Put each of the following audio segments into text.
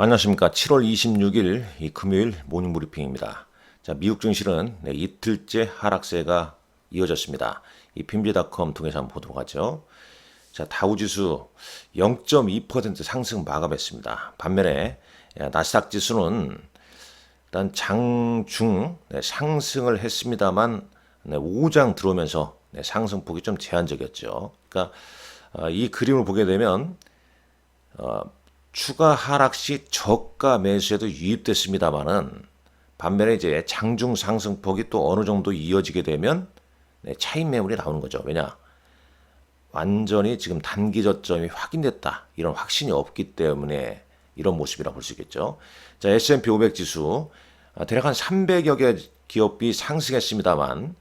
안녕하십니까. 7월 26일 이 금요일 모닝 브리핑입니다. 자, 미국 증시는 이틀째 하락세가 이어졌습니다. 이 핀비닷컴 통해서 한번 보도록 하죠. 자, 다우지수 0.2% 상승 마감했습니다. 반면에 나스닥 지수는 일단 장중 상승을 했습니다만 오장 들어오면서 상승폭이 좀 제한적이었죠. 그러니까 이 그림을 보게 되면 추가 하락 시 저가 매수에도 유입됐습니다만은 반면에 이제 장중 상승폭이 또 어느 정도 이어지게 되면 차익 매물이 나오는 거죠. 왜냐? 완전히 지금 단기 저점이 확인됐다. 이런 확신이 없기 때문에 이런 모습이라 볼 수 있겠죠. 자, S&P 500 지수 대략 한 300여 개 기업이 상승했습니다만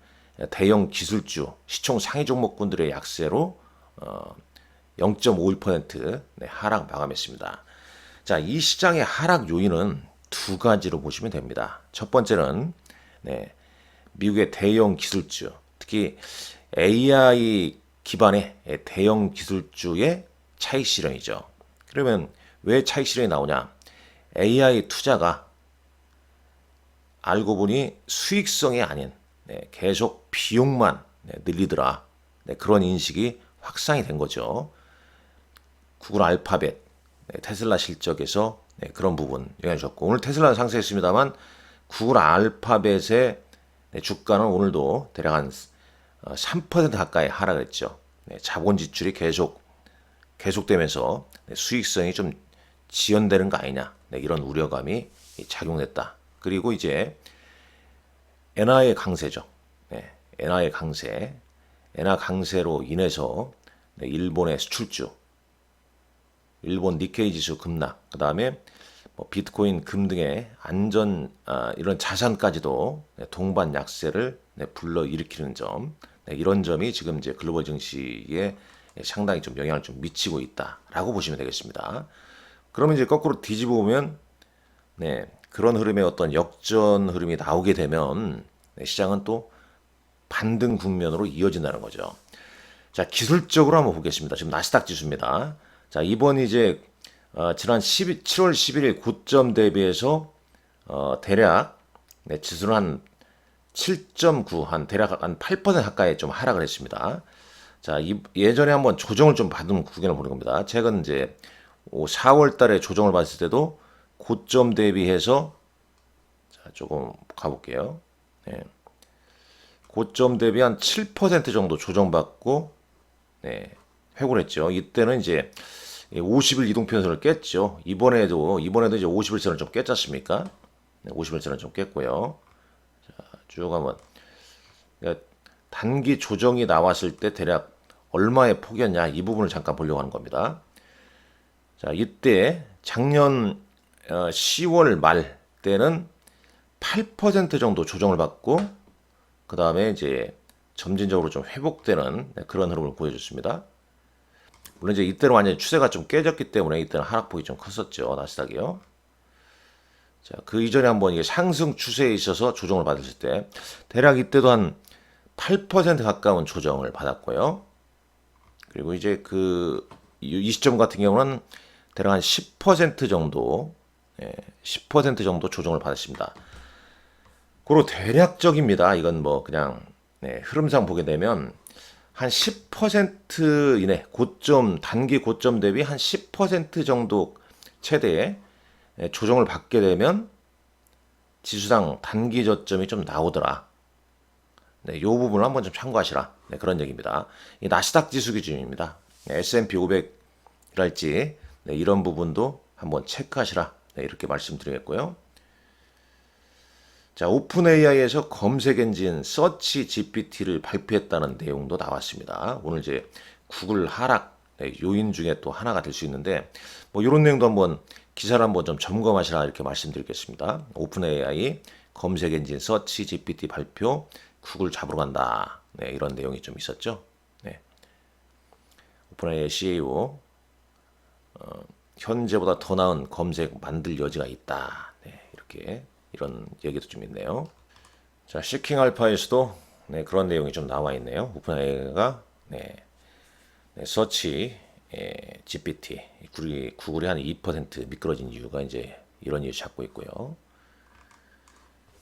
대형 기술주, 시총 상위 종목군들의 약세로 0.51% 하락 마감했습니다. 자, 이 시장의 하락 요인은 두 가지로 보시면 됩니다. 첫 번째는 미국의 대형 기술주, 특히 AI 기반의 대형 기술주의 차익 실현이죠. 그러면 왜 차익 실현이 나오냐? AI 투자가 알고 보니 수익성이 아닌 계속 비용만 늘리더라. 그런 인식이 확산이 된 거죠. 구글 알파벳, 테슬라 실적에서 그런 부분 영향을 줬고, 오늘 테슬라는 상승했습니다만 구글 알파벳의 주가는 오늘도 대략 한 3% 가까이 하락을 했죠. 자본 지출이 계속되면서 수익성이 좀 지연되는 거 아니냐, 이런 우려감이 작용됐다. 그리고 이제 엔화의 강세죠. 엔화의 강세, 엔화 강세로 인해서 일본의 수출주, 일본 니케이 지수 급락, 그 다음에 비트코인, 금 등의 안전 이런 자산까지도 동반 약세를 불러일으키는 점, 이런 점이 지금 이제 글로벌 증시에 상당히 좀 영향을 좀 미치고 있다라고 보시면 되겠습니다. 그러면 이제 거꾸로 뒤집어 보면 그런 흐름의 어떤 역전 흐름이 나오게 되면 시장은 또 반등 국면으로 이어진다는 거죠. 자, 기술적으로 한번 보겠습니다. 지금 나스닥 지수입니다. 자, 이번 이제 지난 7월 11일 고점 대비해서 대략 지수는 한 7.9, 한 대략 한 8% 가까이 좀 하락을 했습니다. 자, 예전에 한번 조정을 좀 받은 구간을 보는 겁니다. 최근 이제 4월 달에 조정을 받았을 때도 고점 대비해서 자, 조금 가볼게요. 고점 대비 한 7% 정도 조정받고 회고를 했죠. 이때는 이제 50일 이동평선을 깼죠. 이번에도 이제 50일선을 좀 깼지 않습니까? 50일선을 좀 깼고요. 자, 쭉 한번 그러니까 단기 조정이 나왔을 때 대략 얼마의 폭이었냐, 이 부분을 잠깐 보려고 하는 겁니다. 자, 이때 작년 10월 말 때는 8% 정도 조정을 받고 그 다음에 이제 점진적으로 좀 회복되는 그런 흐름을 보여줬습니다. 물론 이제 이때는 완전히 추세가 좀 깨졌기 때문에 이때는 하락폭이 좀 컸었죠. 나스닥이요. 자, 그 이전에 한번 이게 상승 추세에 있어서 조정을 받았을 때 대략 이때도 한 8% 가까운 조정을 받았고요. 그리고 이제 이 시점 같은 경우는 대략 한 10% 정도, 10% 정도 조정을 받았습니다. 그리고 대략적입니다. 이건 뭐 그냥 흐름상 보게 되면 한 10% 이내 고점, 단기 고점 대비 한 10% 정도 최대의 조정을 받게 되면 지수상 단기 저점이 좀 나오더라. 이 부분을 한번 좀 참고하시라. 그런 얘기입니다. 이 나스닥 지수 기준입니다. S&P 500이랄지 이런 부분도 한번 체크하시라. 이렇게 말씀드리겠고요. 자, 오픈 AI에서 검색 엔진 서치 GPT를 발표했다는 내용도 나왔습니다. 오늘 이제 구글 하락 요인 중에 또 하나가 될 수 있는데 뭐 이런 내용도 한번 기사를 한번 좀 점검하시라 이렇게 말씀드리겠습니다. 오픈 AI 검색 엔진 서치 GPT 발표, 구글 잡으러 간다. 이런 내용이 좀 있었죠. 오픈 AI CEO 현재보다 더 나은 검색 만들 여지가 있다. 이렇게 이런 얘기도 좀 있네요. 자, 시킹 알파에서도 그런 내용이 좀 나와 있네요. 오픈 AI가 서치 GPT, 구글이 한 2% 미끄러진 이유가 이제 이런 이유 찾고 있고요.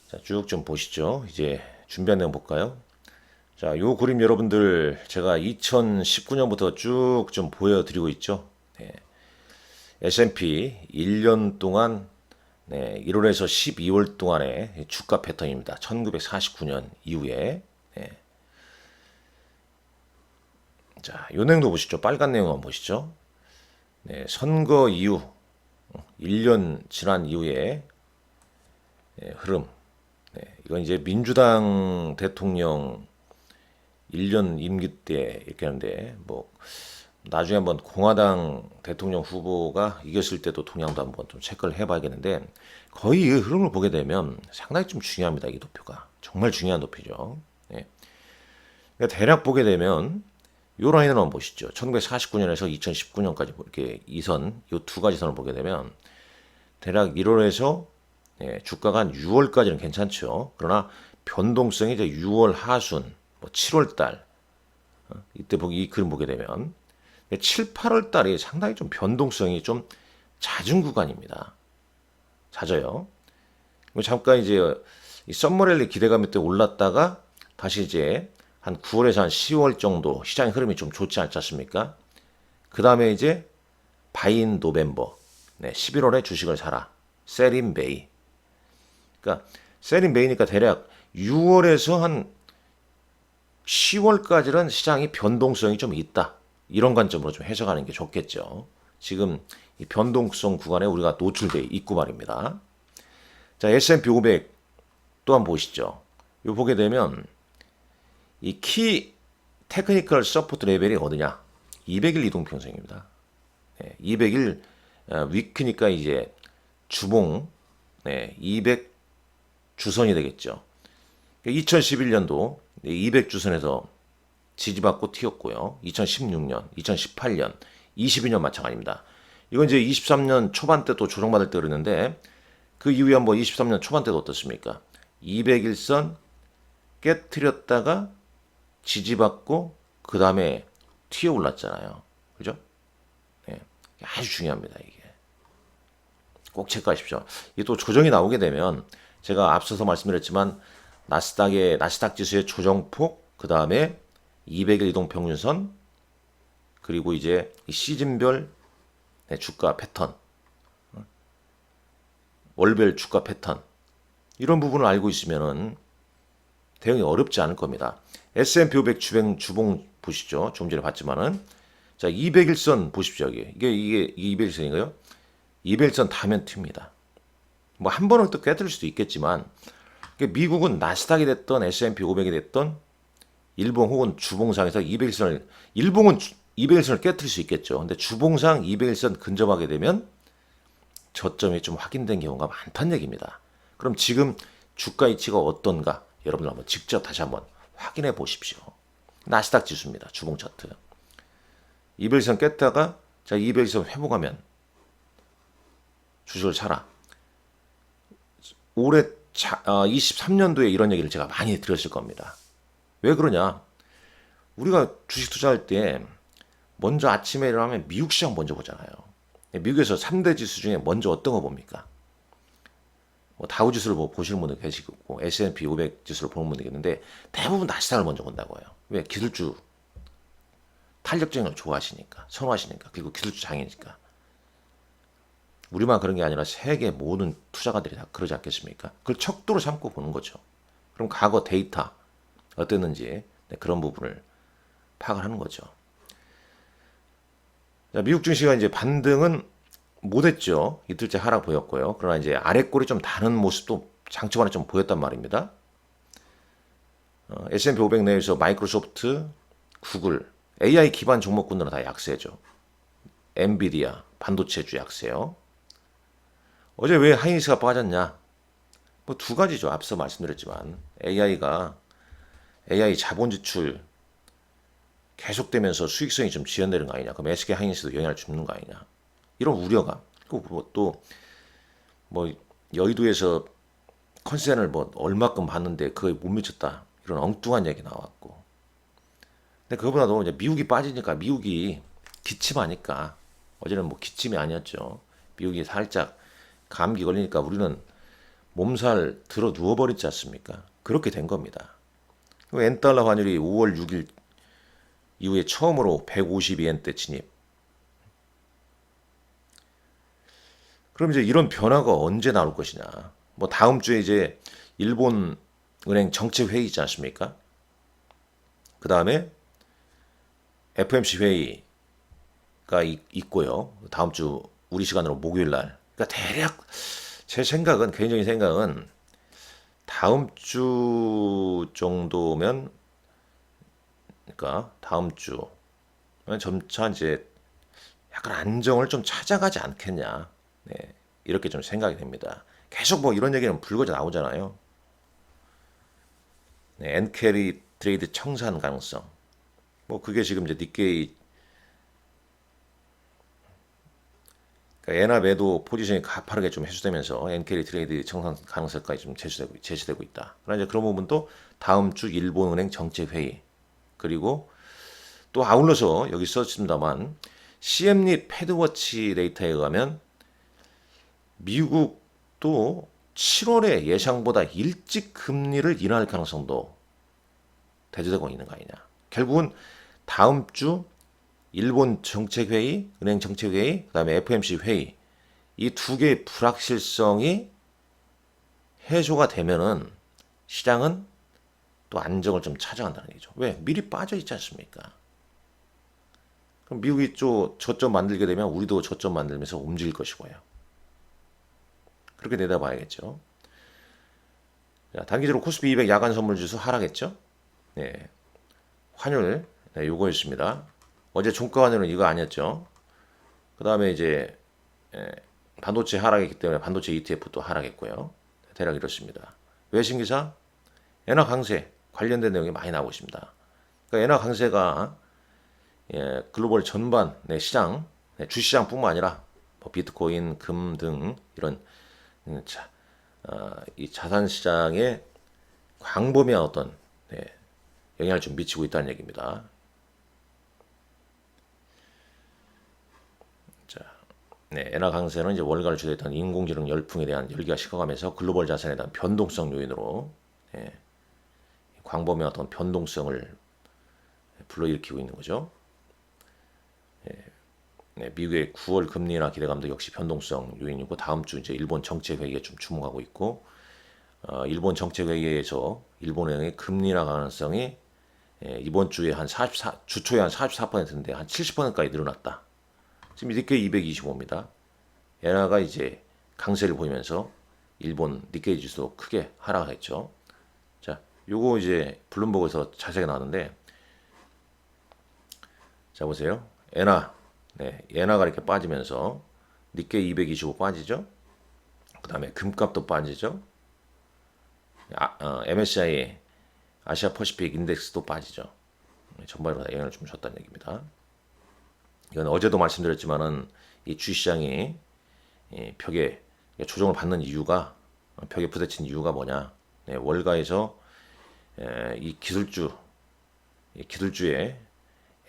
자, 쭉 좀 보시죠. 이제 준비한 내용 볼까요? 자, 요 그림 여러분들 제가 2019년부터 쭉 좀 보여드리고 있죠. S&P 1년 동안 1월에서 12월 동안의 주가 패턴입니다. 1949년 이후에. 자, 요 내용도 보시죠. 빨간 내용 한번 보시죠. 선거 이후 1년 지난 이후에 흐름. 이건 이제 민주당 대통령 1년 임기 때 이렇게 하는데 뭐 나중에 한번 공화당 대통령 후보가 이겼을 때도 동향도 한번 좀 체크를 해봐야겠는데 거의 이 흐름을 보게 되면 상당히 좀 중요합니다. 이 도표가 정말 중요한 도표죠. 그러니까 대략 보게 되면 요 라인을 한번 보시죠. 1949년에서 2019년까지 이렇게 이선, 요 두 가지 선을 보게 되면 대략 1월에서 주가가 한 6월까지는 괜찮죠. 그러나 변동성이 이제 6월 하순, 뭐 7월 달 이때 이 그림 보게 되면 7, 8월 달이 상당히 좀 변동성이 좀 잦은 구간입니다. 잦아요. 잠깐 이제 이 썸머랠리 기대감이 때 올랐다가 다시 이제 한 9월에서 한 10월 정도 시장의 흐름이 좀 좋지 않지 않습니까? 그 다음에 이제 바인 노벤버, 11월에 주식을 사라, 셀인 메이. 그러니까 셀인 메이니까 대략 6월에서 한 10월까지는 시장이 변동성이 좀 있다. 이런 관점으로 좀 해석하는 게 좋겠죠. 지금 이 변동성 구간에 우리가 노출돼 있고 말입니다. 자, S&P 500 또 한번 보시죠. 요 보게 되면 이 키 테크니컬 서포트 레벨이 어디냐? 200일 이동평선입니다. 200일 위크니까 이제 주봉 200 주선이 되겠죠. 2011년도 200주선에서 지지받고 튀었고요. 2016년, 2018년, 22년 마찬가지입니다. 이건 이제 23년 초반 때 또 조정받을 때 그랬는데 그 이후에 한번 23년 초반 때도 어떻습니까? 200일선 깨트렸다가 지지받고 그 다음에 튀어 올랐잖아요. 그죠? 아주 중요합니다. 이게 꼭 체크하십시오. 이게 또 조정이 나오게 되면 제가 앞서서 말씀드렸지만 나스닥 지수의 조정폭, 그 다음에 200일 이동평균선, 그리고 이제 시즌별 주가 패턴, 월별 주가 패턴 이런 부분을 알고 있으면은 대응이 어렵지 않을 겁니다. S&P 500 주봉 보시죠. 좀 전에 봤지만은 자 200일선 보십시오. 이게 200일선인가요? 200일선 닿으면 튑니다. 뭐 한 번은 또 깨뜨릴 수도 있겠지만 미국은 나스닥이 됐던 S&P 500이 됐던 일봉 혹은 주봉상에서 200일선을 일봉은 200일선을 깨뜨릴 수 있겠죠. 근데 주봉상 200일선 근접하게 되면 저점이 좀 확인된 경우가 많다는 얘기입니다. 그럼 지금 주가 위치가 어떤가 여러분들 한번 직접 다시 한번 확인해 보십시오. 나스닥 지수입니다. 주봉 차트. 200일선 깼다가 자 200일선 회복하면 주식을 사라. 올해 23년도에 이런 얘기를 제가 많이 들었을 겁니다. 왜 그러냐? 우리가 주식 투자할 때 먼저 아침에 일어나면 미국 시장 먼저 보잖아요. 미국에서 3대 지수 중에 먼저 어떤 거 봅니까? 뭐 다우 지수를 보시는 분도 계시고 S&P 500 지수를 보는 분도 있는데 대부분 나스닥을 먼저 본다고 해요. 왜? 기술주 탄력적인 걸 좋아하시니까, 선호하시니까, 그리고 기술주 장이니까. 우리만 그런 게 아니라 세계 모든 투자가들이 다 그러지 않겠습니까? 그걸 척도로 삼고 보는 거죠. 그럼 과거 데이터 어땠는지 그런 부분을 파악을 하는 거죠. 자, 미국 증시가 이제 반등은 못했죠. 이틀째 하락 보였고요. 그러나 이제 아래꼴이 좀 다른 모습도 장초반에 좀 보였단 말입니다. S&P 500 내에서 마이크로소프트, 구글, AI 기반 종목군들은 다 약세죠. 엔비디아, 반도체주 약세요. 어제 왜 하이닉스가 빠졌냐? 뭐 두 가지죠. 앞서 말씀드렸지만 AI 자본 지출 계속되면서 수익성이 좀 지연되는 거 아니냐? 그럼 SK 하이닉스도 영향을 주는 거 아니냐? 이런 우려감. 또 뭐 여의도에서 컨센을 뭐 얼마큼 받는데 그거에 못 미쳤다. 이런 엉뚱한 얘기 나왔고. 근데 그거보다도 이제 미국이 빠지니까 미국이 기침하니까 어제는 뭐 기침이 아니었죠. 미국이 살짝 감기 걸리니까 우리는 몸살 들어 누워버리지 않습니까? 그렇게 된 겁니다. 엔달러 환율이 5월 6일 이후에 처음으로 152엔대 진입. 그럼 이제 이런 변화가 언제 나올 것이냐? 뭐 다음 주에 이제 일본 은행 정책 회의 있지 않습니까? 그 다음에 FOMC 회의가 있고요. 다음 주 우리 시간으로 목요일 날. 그러니까 대략 제 생각은 개인적인 생각은 다음 주 정도면 그러니까 다음 주 점차 이제 약간 안정을 좀 찾아가지 않겠냐. 네, 이렇게 좀 생각이 됩니다. 계속 뭐 이런 얘기는 불거져 나오잖아요. 네, 엔캐리 트레이드 청산 가능성. 뭐 그게 지금 이제 니케이 그러니까 엔화 매도 포지션이 가파르게 좀 해소되면서 엔캐리 트레이드 청산 가능성까지 좀 제시되고 있다. 그러나 이제 그런 부분도 다음 주 일본은행 정책 회의 그리고 또 아울러서 여기 썼습니다만 CM리 패드워치 데이터에 의하면 미국도 7월에 예상보다 일찍 금리를 인하할 가능성도 대두되고 있는 거 아니냐. 결국은 다음 주 일본 정책회의, 은행 정책회의, 그다음에 FOMC 회의 이 두 개의 불확실성이 해소가 되면은 시장은 또 안정을 좀 찾아간다는 얘기죠. 왜? 미리 빠져 있지 않습니까? 그럼 미국이 또 저점 만들게 되면 우리도 저점 만들면서 움직일 것이고요. 그렇게 내다봐야겠죠. 자, 단기적으로 코스피 200 야간 선물 지수 하락했죠. 네, 환율 네, 요거였습니다. 어제 종가 환율은 이거 아니었죠. 그 다음에 이제 반도체 하락했기 때문에 반도체 ETF도 하락했고요. 대략 이렇습니다. 외신 기사 엔화 강세 관련된 내용이 많이 나오고 있습니다. 그러니까 엔화 강세가 글로벌 전반 시장, 주시장뿐만 아니라 뭐 비트코인, 금 등 이런 이 자산 시장에 광범위한 어떤 영향을 좀 미치고 있다는 얘기입니다. 자, 엔화 강세는 이제 월가를 주도했던 인공지능 열풍에 대한 열기가 식어가면서 글로벌 자산에 대한 변동성 요인으로 광범위한 어떤 변동성을 불러일으키고 있는 거죠. 미국의 9월 금리 인하 기대감도 역시 변동성 요인이고 다음 주 이제 일본 정책 회의에 좀 주목하고 있고 일본 정책 회의에서 일본은행의 금리 인하 가능성이 이번 주에 한 44, 주초에 한 44%인데 한 70%까지 늘어났다. 지금 니케이 225입니다. 엔화가 이제 강세를 보이면서 일본 니케이 지수도 크게 하락했죠. 자, 요거 이제 블룸버그에서 자세하게 나왔는데 자 보세요. 엔화 엔화가 이렇게 빠지면서 니케이 225 빠지죠. 그 다음에 금값도 빠지죠. MSCI 아시아 퍼시픽 인덱스도 빠지죠. 전반적으로 영향을 좀 줬다는 얘기입니다. 이건 어제도 말씀드렸지만은 이 주시장이 벽에 조정을 받는 이유가 벽에 부딪힌 이유가 뭐냐? 월가에서 이 기술주의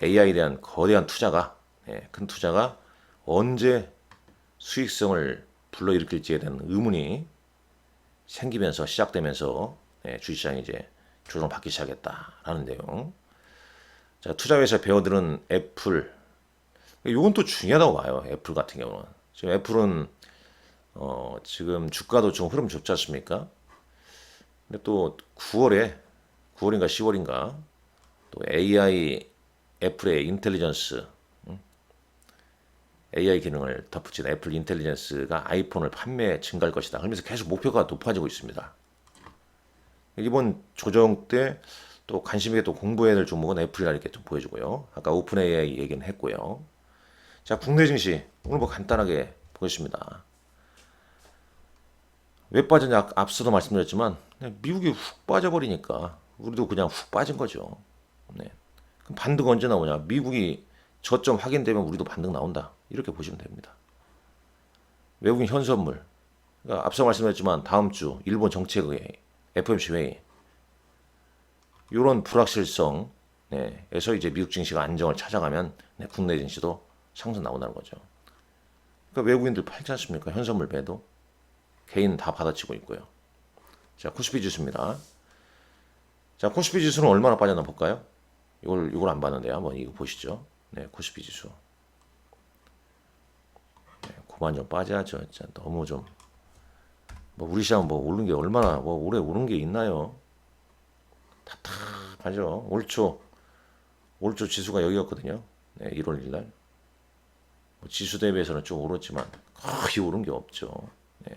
AI에 대한 거대한 투자가 큰 투자가 언제 수익성을 불러일으킬지에 대한 의문이 생기면서 시작되면서 주식시장이 이제 조정을 받기 시작했다라는 내용. 자, 투자회사 배우들은 애플, 이건 또 중요하다고 봐요. 애플 같은 경우는 지금 애플은 지금 주가도 좀 흐름 좋지 않습니까? 근데 또 9월인가 10월인가 또 AI 애플의 인텔리전스 AI 기능을 덧붙인 애플 인텔리전스가 아이폰을 판매 증가할 것이다. 그러면서 계속 목표가 높아지고 있습니다. 이번 조정 때 또 관심 있게 또 공부해야 될 종목은 애플이라 이렇게 좀 보여주고요. 아까 오픈 AI 얘기는 했고요. 자, 국내 증시 오늘 뭐 간단하게 보겠습니다. 왜 빠졌냐 앞서도 말씀드렸지만 미국이 훅 빠져버리니까 우리도 그냥 훅 빠진 거죠. 네. 그럼 반등 언제 나오냐? 미국이 저점 확인되면 우리도 반등 나온다. 이렇게 보시면 됩니다. 외국인 현선물. 그러니까 앞서 말씀드렸지만 다음 주 일본 정책의 FOMC 회의. 이런 불확실성 네, 에서 이제 미국 증시가 안정을 찾아가면 네, 국내 증시도 상승 나온다는 거죠. 그러니까 외국인들 팔지 않습니까? 현선물 매도. 개인 다 받아치고 있고요. 자, 코스피 지수입니다. 자, 코스피 지수는 얼마나 빠졌나 볼까요? 이걸 안 봤는데요. 한번 이거 보시죠. 네, 코스피 지수. 네, 그만 좀 빠져야죠. 진짜 너무 좀. 뭐 우리 시장 뭐 오른 게 얼마나 뭐 오래 오른 게 있나요? 답답하죠. 올 초 지수가 여기였거든요. 네, 1월 1일. 뭐 지수 대비해서는 좀 오르지만 거의 오른 게 없죠. 네.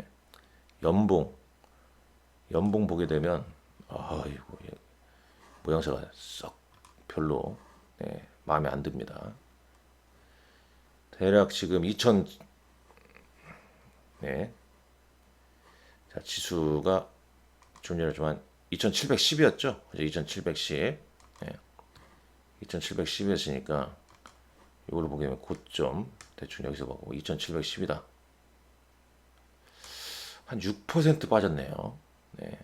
연봉 보게 되면 아이고 모양새가 썩 별로 네, 마음에 안 듭니다. 대략 지금 2000 네. 자, 지수가 좀 전에 좀 한 2710이었죠. 그죠? 2710. 네. 2710이었으니까 이걸로 보게 되면 고점 대충 여기서 보고 2710이다. 한 6% 빠졌네요. 네.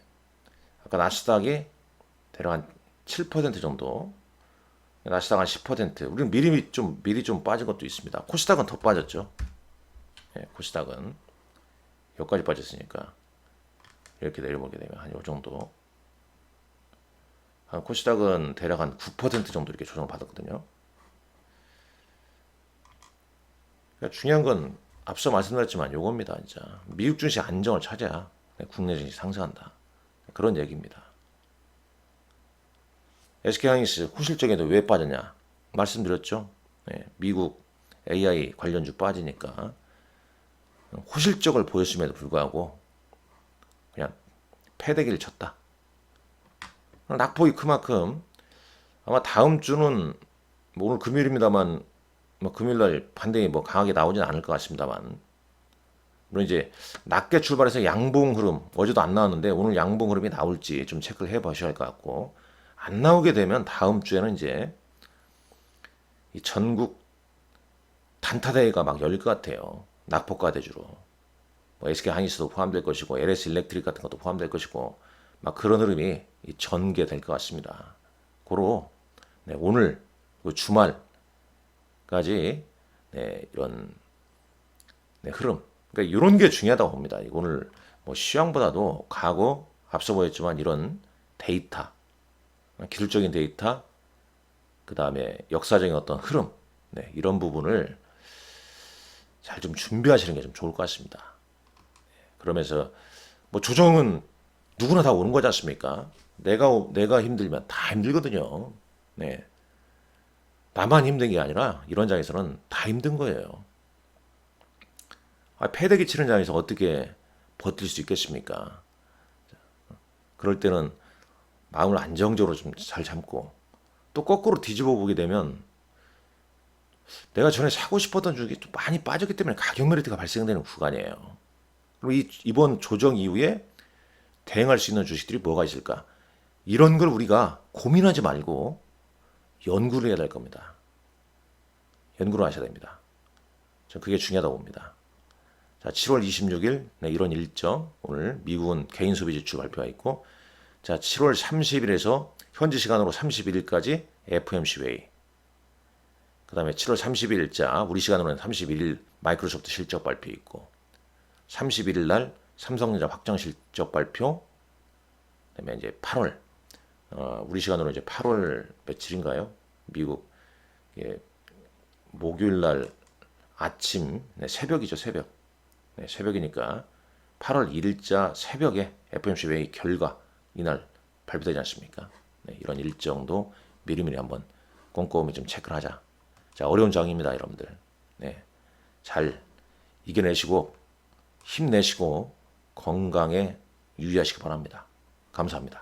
아까 나스닥이 대략 한 7% 정도. 나스닥 한 10%. 우리는 미리 좀 빠진 것도 있습니다. 코스닥은 더 빠졌죠. 네, 코스닥은 여기까지 빠졌으니까 이렇게 내려보게 되면 한 요 정도. 한 코스닥은 대략 한 9% 정도 이렇게 조정을 받았거든요. 그러니까 중요한 건 앞서 말씀드렸지만 요겁니다. 진짜 미국 증시 안정을 찾아야 국내 증시 상승한다. 그런 얘기입니다. SK하이닉스 호실적에도 왜 빠졌냐 말씀드렸죠. 네, 미국 AI 관련주 빠지니까 호실적을 보였음에도 불구하고 그냥 패대기를 쳤다. 낙폭이 그만큼 아마 다음 주는 뭐 오늘 금요일입니다만 뭐 금요일날 반등이 뭐 강하게 나오진 않을 것 같습니다만 물론 이제 낮게 출발해서 양봉 흐름 어제도 안 나왔는데 오늘 양봉 흐름이 나올지 좀 체크를 해보셔야 할 것 같고 안 나오게 되면 다음 주에는 이제 이 전국 단타대회가 막 열릴 것 같아요. 낙폭과 대주로 뭐 SK하이닉스도 포함될 것이고 LS 일렉트릭 같은 것도 포함될 것이고 막 그런 흐름이 전개될 것 같습니다. 고로 네, 오늘 주말까지 네, 이런 네, 흐름 그러니까 이런 게 중요하다고 봅니다. 오늘 뭐 시황보다도 과거 앞서 보였지만 이런 데이터 기술적인 데이터 그 다음에 역사적인 어떤 흐름 네, 이런 부분을 잘 좀 준비하시는 게 좀 좋을 것 같습니다. 그러면서 뭐 조정은 누구나 다 오는 거지 않습니까? 내가 힘들면 다 힘들거든요. 네. 나만 힘든 게 아니라 이런 장에서는 다 힘든 거예요. 패대기 치는 장에서 어떻게 버틸 수 있겠습니까? 그럴 때는 마음을 안정적으로 좀 잘 참고 또 거꾸로 뒤집어 보게 되면 내가 전에 사고 싶었던 주식이 좀 많이 빠졌기 때문에 가격 메리트가 발생되는 구간이에요. 그럼 이번 조정 이후에 대응할 수 있는 주식들이 뭐가 있을까? 이런 걸 우리가 고민하지 말고 연구를 해야 될 겁니다. 연구를 하셔야 됩니다. 전 그게 중요하다고 봅니다. 자, 7월 26일 네, 이런 일정 오늘 미국은 개인 소비 지출 발표가 있고 자, 7월 30일에서 현지 시간으로 31일까지 FOMC 회의 그 다음에 7월 30일자 우리 시간으로는 31일 마이크로소프트 실적 발표 있고 31일 날 삼성전자 확정 실적 발표 그다음에 이제 8월 우리 시간으로 이제 8월 며칠인가요? 미국 예, 목요일 날 아침 네, 새벽이죠 새벽 네, 새벽이니까 8월 1일자 새벽에 FOMC 회의 결과 이날 발표되지 않습니까? 네, 이런 일정도 미리미리 한번 꼼꼼히 좀 체크를 하자. 자, 어려운 장입니다, 여러분들. 네, 잘 이겨내시고 힘내시고 건강에 유의하시기 바랍니다. 감사합니다.